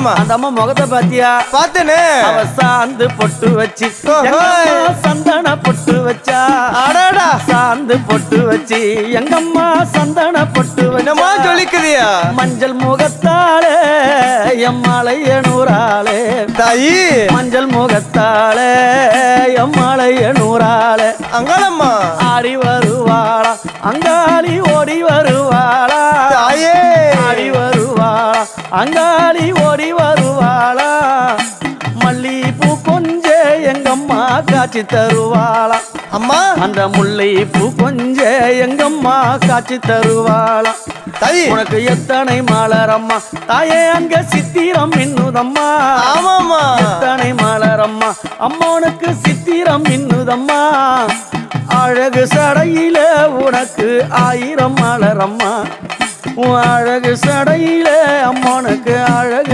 ஆமாமா. அந்த அம்மா முகத்தை பாத்தியா? பார்த்தேனே. அவ சாந்து பொட்டு வச்சு சந்தன பொட்டு வச்சா. அடடா. சாந்து பொட்டு வச்சு எங்கம்மா சந்தன பொட்டு என்னமா சொல்லிக்குதியா? மஞ்சள் முகத்தாலே எம்மாளைய நூறாளே தாயி. மஞ்சள் முகத்தாலே எம்மாளைய நூறாளே அங்காளம்மா ஆடி வருவாளா அங்காளி ஓடி வருவாளா தாயே. ஆடி வருவாளா அங்காளி ஓடி வருவாளா மல்லிப்பூ கொஞ்ச எங்கம்மா காட்சி தருவாளா அம்மா. அந்த முல்லைப்பூ கொஞ்ச எங்கம்மா காட்சி தருவாளா தாயி. உனக்கு எத்தனை மலரம்மா தாயே அங்க சித்திரம் இன்னுதம்மா. ஆமாமா. எத்தனை மலரம்மா அம்மா உனக்கு சித்திரம் இன்னுதம்மா. அழகு சடையில உனக்கு 1000 மலரம்மா. உன் அழகு சடையில அம்மா உனக்கு அழகு